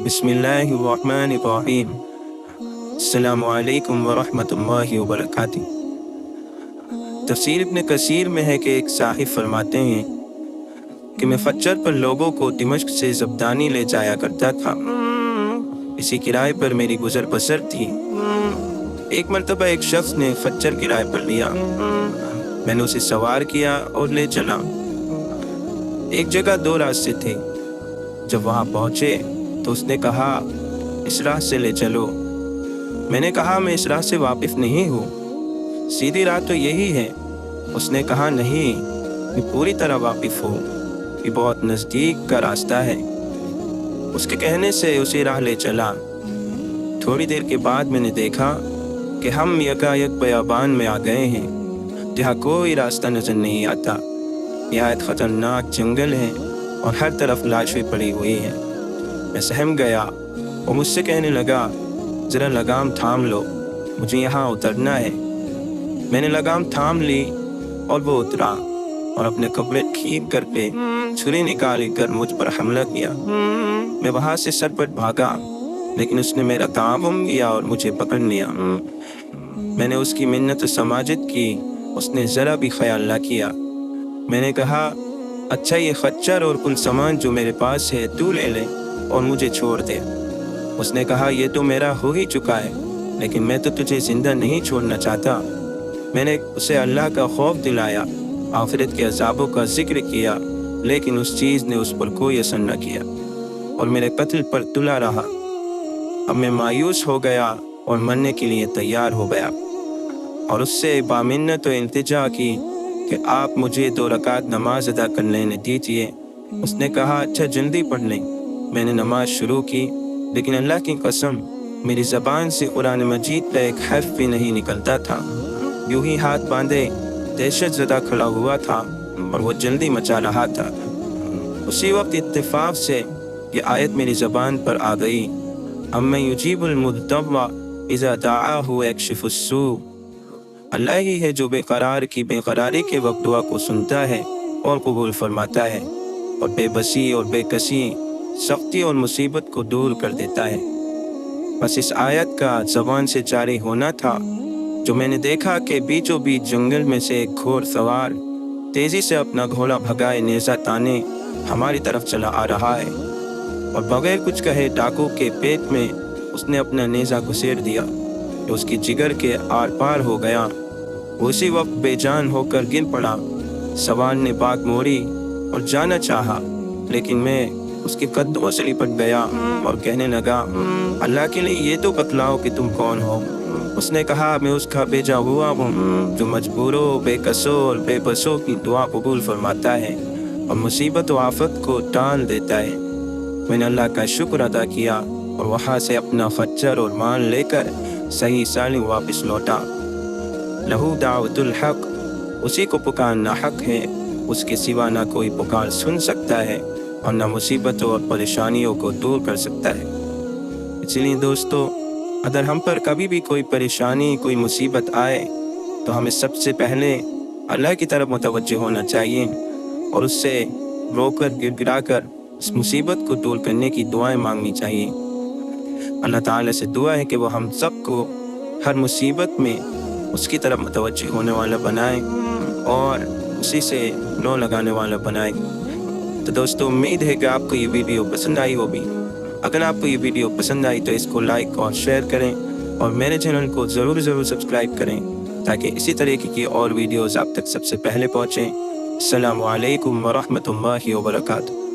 बिस्मिल्लाहिर्रहमानिर्रहीम। अस्सलामु अलैकुम वरहमतुल्लाहि वबरकातुहू। तफसीर इब्न कसीर में है कि एक साहिब फरमाते हैं कि मैं फज्जर पर लोगों को दिमश्क से ज़ब्दानी ले जाया करता था। इसी किराए पर मेरी गुजर बसर थी। एक मरतबा एक शख्स ने फज्जर किराए पर लिया। मैंने उसे सवार किया और ले चला। एक जगह दो रास्ते थे। जब वहाँ पहुँचे तो उसने कहा, इस राह से ले चलो। मैंने कहा, मैं इस राह से वाकिफ नहीं हूँ, सीधी राह तो यही है। उसने कहा, नहीं, मैं पूरी तरह वाकिफ हूँ, ये बहुत नज़दीक का रास्ता है। उसके कहने से उसी राह ले चला। थोड़ी देर के बाद मैंने देखा कि हम यकायक बयाबान में आ गए हैं, जहाँ कोई रास्ता नज़र नहीं आता। निहायत ख़तरनाक जंगल है और हर तरफ लाशें पड़ी हुई हैं। मैं सहम गया और मुझसे कहने लगा, ज़रा लगाम थाम लो, मुझे यहाँ उतरना है। मैंने लगाम थाम ली और वो उतरा और अपने कपड़े खींच कर पे छुरी निकाल कर मुझ पर हमला किया। मैं वहाँ से सरपट भागा, लेकिन उसने मेरा ताअव्वुम किया और मुझे पकड़ लिया। मैंने उसकी मिन्नत समाजत की, उसने ज़रा भी ख्याल न किया। मैंने कहा, अच्छा, ये खच्चर और कुल सामान जो मेरे पास है तू ले ले और मुझे छोड़ दे। उसने कहा, ये तो मेरा हो ही चुका है, लेकिन मैं तो तुझे जिंदा नहीं छोड़ना चाहता। मैंने उसे अल्लाह का खौफ दिलाया, आखिरत के अज़ाबों का जिक्र किया, लेकिन उस चीज़ ने उस पर कोई असर न किया और मेरे कत्ल पर तुला रहा। अब मैं मायूस हो गया और मरने के लिए तैयार हो गया और उससे बामिन्नत इल्तिजा की कि आप मुझे 2 रकात नमाज अदा कर लेने दीजिए। उसने कहा, अच्छा, जल्दी पढ़ लें। मैंने नमाज शुरू की, लेकिन अल्लाह की कसम, मेरी ज़बान से कुरान मजीद का एक हर्फ भी नहीं निकलता था। यूं ही हाथ बांधे दहशत ज़दा खड़ा हुआ था और वो जल्दी मचा रहा था। उसी वक्त इत्तेफाक से ये आयत मेरी ज़बान पर आ गई, अम्मा युजीबुल मुद्दव्वा इज़ा दाअहु यक्शिफुस्सू। अल्लाह ही है जो बेकरार की बेकरारी के वक्त दुआ को सुनता है और कबूल फरमाता है, और बेबसी और बेकसी, सख्ती और मुसीबत को दूर कर देता है। बस इस आयत का ज़बान से जारी होना था जो मैंने देखा कि बीचों बीच जंगल में से एक घोड़ सवार तेज़ी से अपना घोड़ा भगाए नेज़ा ताने हमारी तरफ चला आ रहा है, और बगैर कुछ कहे डाकू के पेट में उसने अपना नेज़ा घुसेड़ दिया जो उसकी जिगर के आर पार हो गया। उसी वक्त बेजान होकर गिर पड़ा। सवार ने बात मोड़ी और जाना चाहा, लेकिन मैं उसके कदमों से लिपट गया और कहने लगा, अल्लाह के लिए ये तो बतलाओ कि तुम कौन हो। उसने कहा, मैं उसका भेजा हुआ हूँ जो मजबूरों, बेकसों और बेबसों की दुआ कबूल फरमाता है और मुसीबत व आफत को टाल देता है। मैंने अल्लाह का शुक्र अदा किया और वहाँ से अपना खच्चर और माल लेकर सही सालिम वापस लौटा। लहू दावतुल हक, उसी को पुकारना हक है, उसके सिवा ना कोई पुकार सुन सकता है और ना मुसीबतों और परेशानियों को दूर कर सकता है। इसलिए दोस्तों, अगर हम पर कभी भी कोई परेशानी, कोई मुसीबत आए तो हमें सबसे पहले अल्लाह की तरफ मुतवज्जह होना चाहिए और उससे रोकर गिड़गिड़ा कर उस मुसीबत को दूर करने की दुआएं मांगनी चाहिए। अल्लाह ताला से दुआ है कि वो हम सबको हर मुसीबत में उसकी तरफ मुतवज्जिह होने वाला बनाए और उसी से लो लगाने वाला बनाए। तो दोस्तों, उम्मीद है कि आपको ये वीडियो पसंद आई होगी। अगर आपको ये वीडियो पसंद आई तो इसको लाइक और शेयर करें और मेरे चैनल को ज़रूर सब्सक्राइब करें ताकि इसी तरीके की और वीडियोज़ आप तक सबसे पहले पहुँचें। अस्सलामु अलैकुम वरहमतुल्लाहि वबरकातुहू।